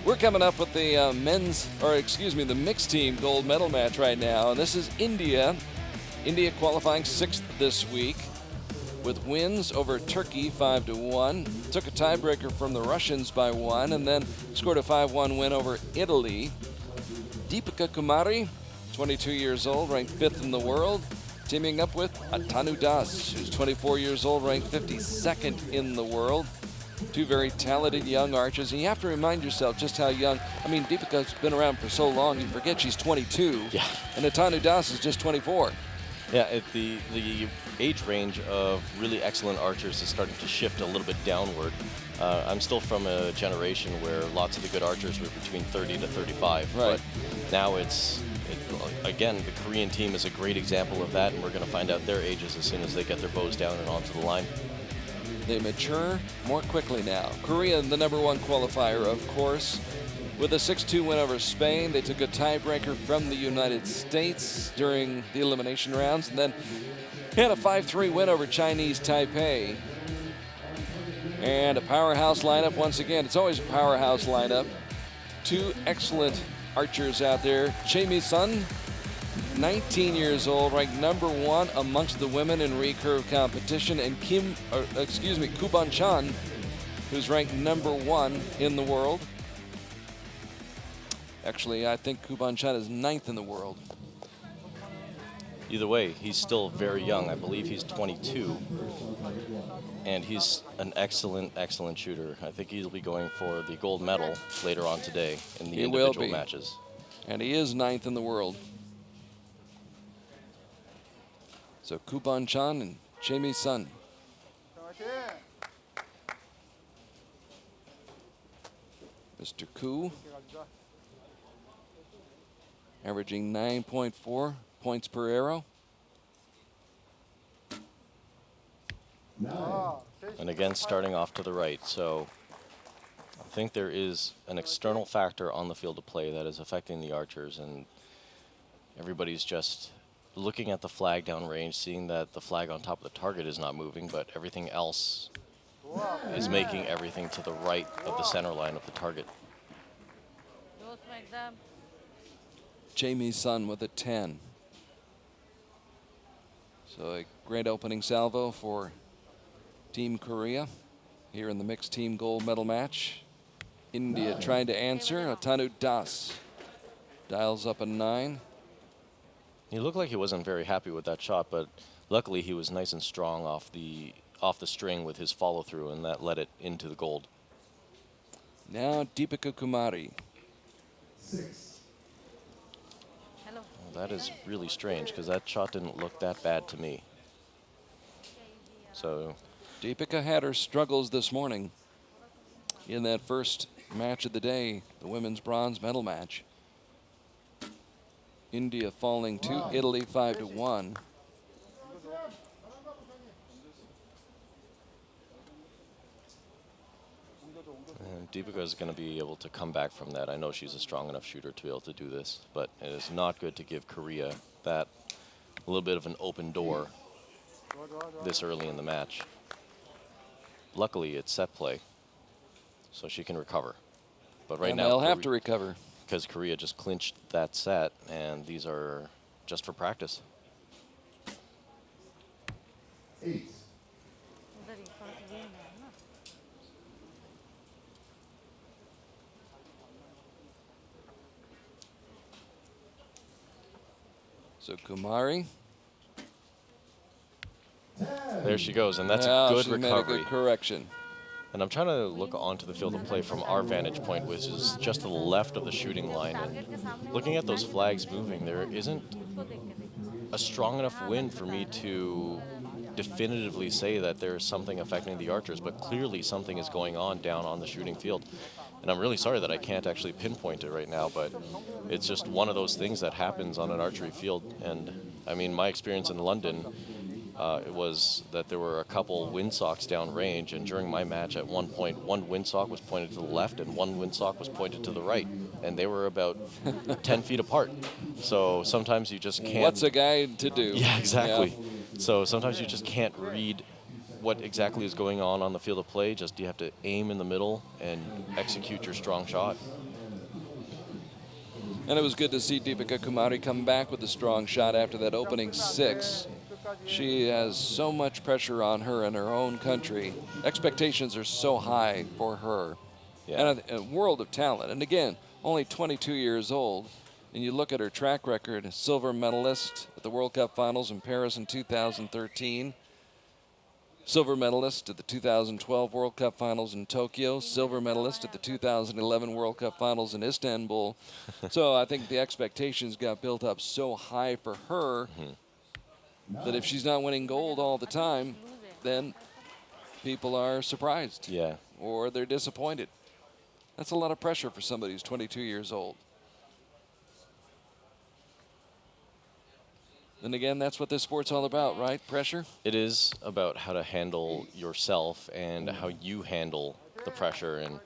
We're coming up with the the mixed team gold medal match right now, and this is India. India qualifying 6th this week with wins over Turkey 5-1. Took a tiebreaker from the Russians by 1, and then scored a 5-1 win over Italy. Deepika Kumari, 22 years old, ranked 5th in the world, teaming up with Atanu, who's 24 years old, ranked 52nd in the world. Two very talented young archers, and you have to remind yourself just how young. I mean, Deepika's been around for so long, you forget she's 22, yeah. And Atanu is just 24. Yeah, the age range of really excellent archers is starting to shift a little bit downward. I'm still from a generation where lots of the good archers were between 30 to 35, right. But now again, the Korean team is a great example of that, and we're going to find out their ages as soon as they get their bows down and onto the line. They mature more quickly now. Korea, the #1 qualifier, of course. With a 6-2 win over Spain, they took a tiebreaker from the United States during the elimination rounds, and then had a 5-3 win over Chinese Taipei. And a powerhouse lineup once again. It's always a powerhouse lineup. Two excellent archers out there. Choi Misun, 19 years old, ranked #1 amongst the women in recurve competition, and Bonchan, who's ranked #1 in the world. Actually, I think Bonchan is 9th in the world. Either way, he's still very young. I believe he's 22, and he's an excellent, excellent shooter. I think he'll be going for the gold medal later on today in the individual matches. And he is 9th in the world. So Bonchan and Choi Misun. Mr. Koo, averaging 9.4 points per arrow. And again, starting off to the right. So I think there is an external factor on the field of play that is affecting the archers, and everybody's just looking at the flag downrange, seeing that the flag on top of the target is not moving, but everything else is making everything to the right of the center line of the target. Choi Misun with a 10. So a great opening salvo for Team Korea here in the mixed team gold medal match. India trying to answer. Atanu dials up a 9. He looked like he wasn't very happy with that shot, but luckily he was nice and strong off the string with his follow through, and that led it into the gold. Now Deepika Kumari. 6. Well, that is really strange, because that shot didn't look that bad to me. So Deepika had her struggles this morning in that first match of the day, the women's bronze medal match. India falling to Italy 5-1. And Deepika is going to be able to come back from that. I know she's a strong enough shooter to be able to do this, but it is not good to give Korea that a little bit of an open door this early in the match. Luckily, it's set play, so she can recover. But right now, they'll have to recover, because Korea just clinched that set, and these are just for practice. 8. So Kumari. There she goes, and that's Yeah, a good she's recovery. made a good correction. And I'm trying to look onto the field of play from our vantage point, which is just to the left of the shooting line. And looking at those flags moving, there isn't a strong enough wind for me to definitively say that there's something affecting the archers, but clearly something is going on down on the shooting field. And I'm really sorry that I can't actually pinpoint it right now, but it's just one of those things that happens on an archery field. And I mean, my experience in London, it was that there were a couple windsocks downrange, and during my match at one point, one windsock was pointed to the left and one windsock was pointed to the right, and they were about 10 feet apart. So sometimes you just can't... What's a guy to do? Yeah, exactly. Yeah. So sometimes you just can't read what exactly is going on the field of play. Just you have to aim in the middle and execute your strong shot. And it was good to see Deepika Kumari come back with a strong shot after that opening 6. She has so much pressure on her in her own country. Expectations are so high for her. Yeah. And a world of talent. And again, only 22 years old. And you look at her track record, silver medalist at the World Cup Finals in Paris in 2013. Silver medalist at the 2012 World Cup Finals in Tokyo. Silver medalist at the 2011 World Cup Finals in Istanbul. So I think the expectations got built up so high for her that if she's not winning gold all the time, then people are surprised. Yeah. Or they're disappointed. That's a lot of pressure for somebody who's 22 years old. And again, that's what this sport's all about, right? Pressure? It is about how to handle yourself and how you handle the pressure. And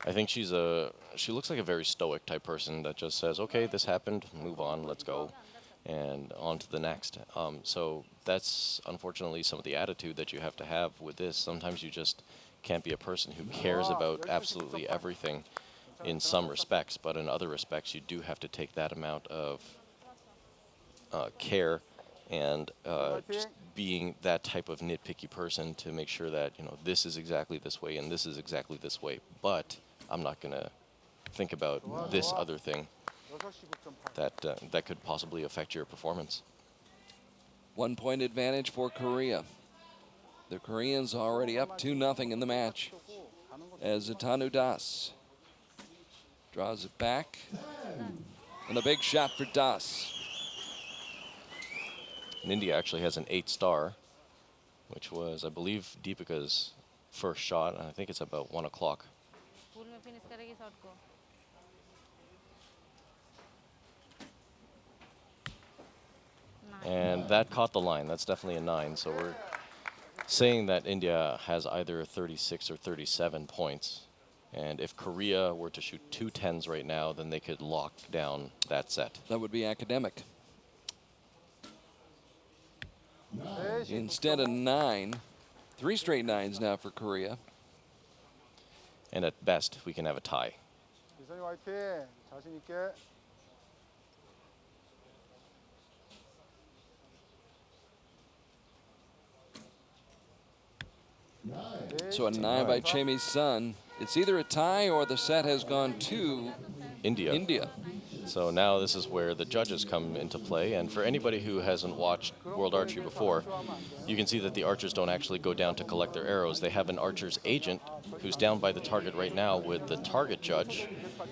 I think she looks like a very stoic type person that just says, okay, this happened, move on, let's go, and on to the next. So that's unfortunately some of the attitude that you have to have with this. Sometimes you just can't be a person who cares about absolutely everything in some respects, but in other respects you do have to take that amount of care and just being that type of nitpicky person to make sure that, you know, this is exactly this way and this is exactly this way, but I'm not going to think about this other thing that could possibly affect your performance. 1 point advantage for Korea. The Koreans already up 2-0 in the match as Atanu Das draws it back. And a big shot for Das. And India actually has an 8-star, which was, I believe, Deepika's first shot. And I think it's about 1 o'clock. And that caught the line. That's definitely a 9. So we're saying that India has either 36 or 37 points. And if Korea were to shoot 2 10s right now, then they could lock down that set. That would be academic. Instead of 9, 3 straight 9s now for Korea. And at best, we can have a tie. 미선이 화이팅! 자신 있게. So a 9 by Choi Misun. It's either a tie or the set has gone to India. So now this is where the judges come into play. And for anybody who hasn't watched World Archery before, you can see that the archers don't actually go down to collect their arrows. They have an archer's agent who's down by the target right now with the target judge.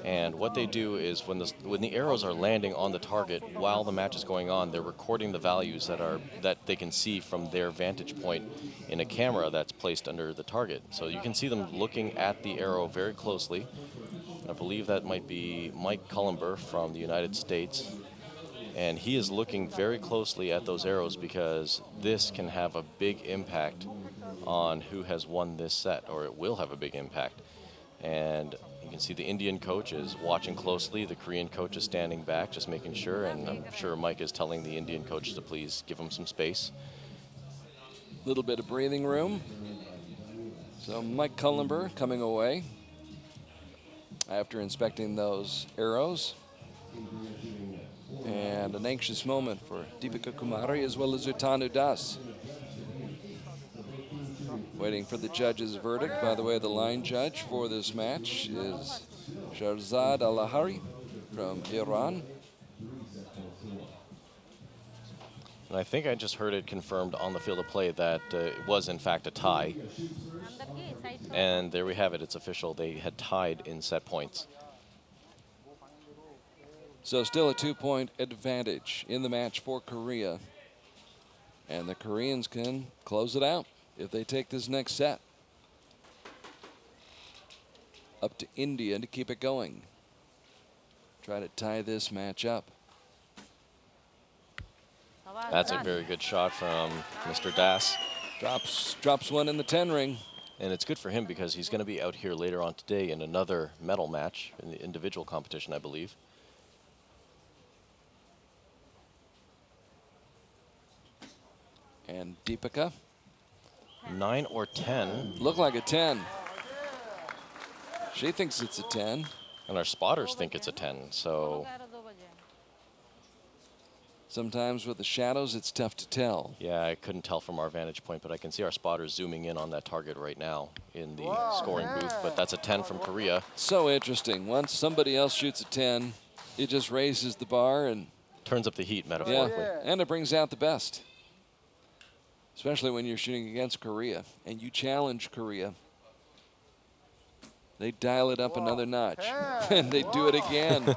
And what they do is when the arrows are landing on the target while the match is going on, they're recording the values that they can see from their vantage point in a camera that's placed under the target. So you can see them looking at the arrow very closely. I believe that might be Mike Cullenber from the United States. And he is looking very closely at those arrows because this can have a big impact on who has won this set, or it will have a big impact. And you can see the Indian coach is watching closely. The Korean coach is standing back, just making sure. And I'm sure Mike is telling the Indian coach to please give him some space. A little bit of breathing room. So Mike Cullenber coming away after inspecting those arrows. And an anxious moment for Deepika Kumari as well as Atanu Das. Waiting for the judge's verdict. By the way, the line judge for this match is Shahrzad Alahari from Iran. And I think I just heard it confirmed on the field of play that it was in fact a tie. And there we have it, it's official. They had tied in set points. So still a 2-point advantage in the match for Korea. And the Koreans can close it out if they take this next set. Up to India to keep it going. Try to tie this match up. That's a very good shot from Mr. Das. Drops one in the 10 ring. And it's good for him because he's going to be out here later on today in another medal match in the individual competition, I believe. And Deepika. 9 or 10. Look like a 10. She thinks it's a 10. And our spotters think it's a 10. So Sometimes with the shadows, it's tough to tell. Yeah, I couldn't tell from our vantage point, but I can see our spotters zooming in on that target right now in the scoring booth. But that's a 10 from Korea. So interesting. Once somebody else shoots a 10, it just raises the bar and turns up the heat, metaphorically. yeah, and it brings out the best. Especially when you're shooting against Korea and you challenge Korea. They dial it up another notch and they do it again.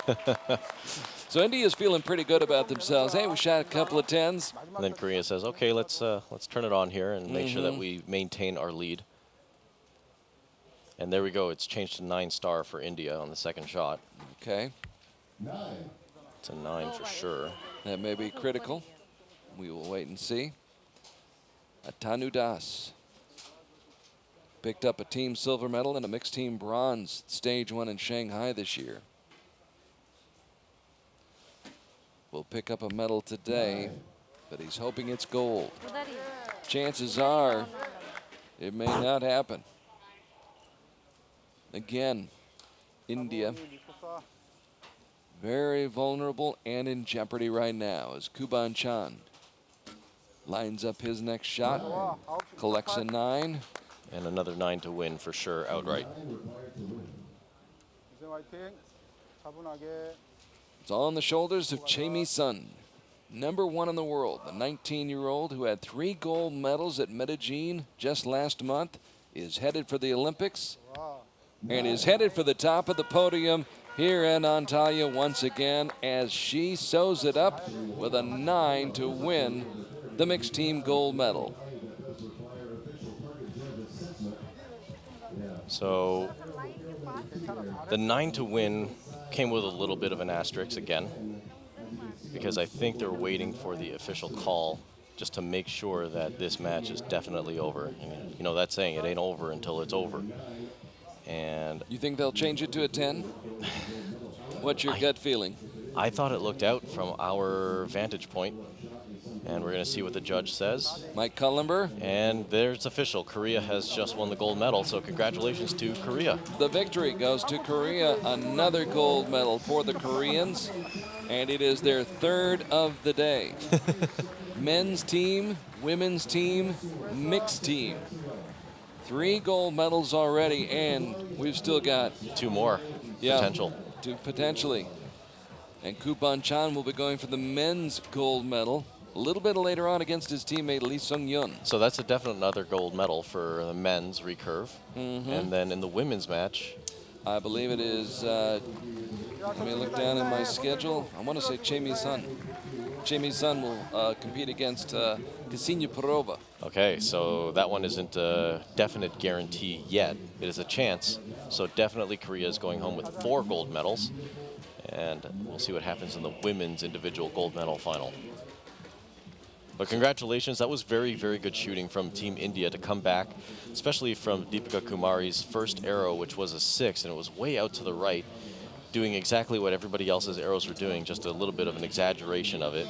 So India's feeling pretty good about themselves. Hey, we shot a couple of 10s. And then Korea says, okay, let's turn it on here and make sure that we maintain our lead. And there we go. It's changed to 9-star for India on the second shot. Okay. It's a 9 for sure. That may be critical. We will wait and see. Atanu Das picked up a team silver medal and a mixed team bronze stage 1 in Shanghai this year. Will pick up a medal today, but he's hoping it's gold. Chances are it may not happen. Again, India very vulnerable and in jeopardy right now as Bonchan lines up his next shot, collects a 9. And another 9 to win for sure outright. It's all on the shoulders of Choi Misun, #1 in the world. The 19-year-old who had 3 gold medals at Medellin just last month is headed for the Olympics and is headed for the top of the podium here in Antalya once again as she sews it up with a 9 to win the mixed team gold medal. So the 9 to win came with a little bit of an asterisk again, because I think they're waiting for the official call just to make sure that this match is definitely over. And, you know that saying, it ain't over until it's over. And you think they'll change it to a 10? What's your gut feeling? I thought it looked out from our vantage point. And we're going to see what the judge says. Mike Cullenber. And there's official. Korea has just won the gold medal, so congratulations to Korea. The victory goes to Korea. Another gold medal for the Koreans. And it is their 3rd of the day. Men's team, women's team, mixed team. 3 gold medals already, and we've still got 2 more potential. Potentially. And Bonchan will be going for the men's gold medal a little bit later on against his teammate Lee Sung-yun. So that's a definite another gold medal for the men's recurve. And then in the women's match, I believe it is, let me look down in my schedule. I want to say Choi Misun. Choi Misun will compete against Ksenia Perova. Okay, so that one isn't a definite guarantee yet. It is a chance. So definitely Korea is going home with 4 gold medals. And we'll see what happens in the women's individual gold medal final. But congratulations, that was very, very good shooting from Team India to come back, especially from Deepika Kumari's first arrow, which was a 6, and it was way out to the right, doing exactly what everybody else's arrows were doing, just a little bit of an exaggeration of it.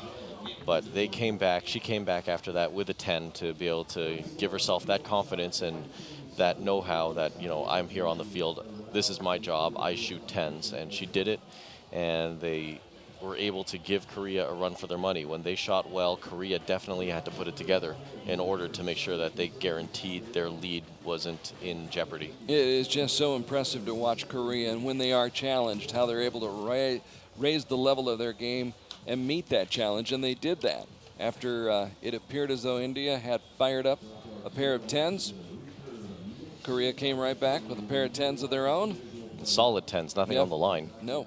But they came back, she came back after that with a 10 to be able to give herself that confidence and that know-how that, you know, I'm here on the field, this is my job, I shoot 10s, and she did it, and they were able to give Korea a run for their money. When they shot well, Korea definitely had to put it together in order to make sure that they guaranteed their lead wasn't in jeopardy. It is just so impressive to watch Korea, and when they are challenged, how they're able to raise the level of their game and meet that challenge, and they did that. After it appeared as though India had fired up a pair of 10s, Korea came right back with a pair of 10s of their own. Solid 10s, nothing on the line. No.